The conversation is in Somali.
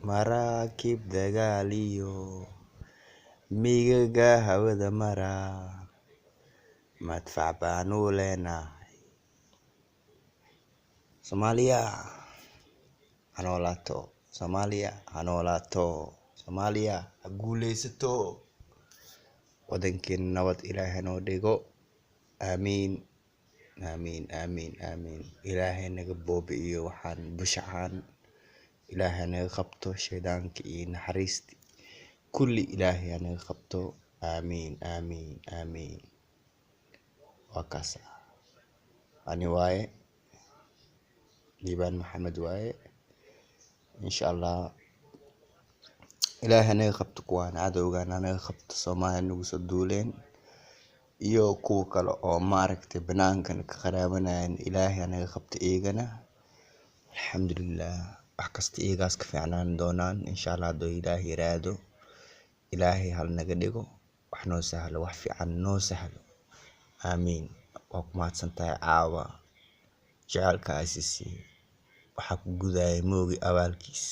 Maraakib dagaaliyo miyiga hawada mara madfac baanu leenahay. Soomaaliya hanolaato, Soomaaliya hanolaato, Soomaaliya ha guuleysato. Wadankeena nabad Ilaahay noo dhigo. Aamiin aamiin aamiin aamiin. Ilaahay naga boobi'iyo waxaan bushaxaan. Ilaahay naga qabto shaydaanka iyo naxariisti kulli Ilaahay naga qabto. Aamiin aamiin aamiin. Wakaasa ani waaye Liibaan Maxamed waaye. Inshallah Ilaahay naga qabto kuwaan cadowgana naga qabto Soomaaliya nagu soo duuleen iyo kuwa kale oo maaragtay banaankan ka qaraabanayaan. Ilaahay naga qabto eegana. Alxamdulillah wax kasta iigaas ka fiicnaan doonaan inshallah hadduu Ilaahay yiraahdo. Ilaahay hal naga dhigo wax noo sahlo, wax fiican noo sahlo. Aamiin. Waa ku mahadsantahay caawa jacaylka ICC waxaa ku gudaya moogi abaalkiis.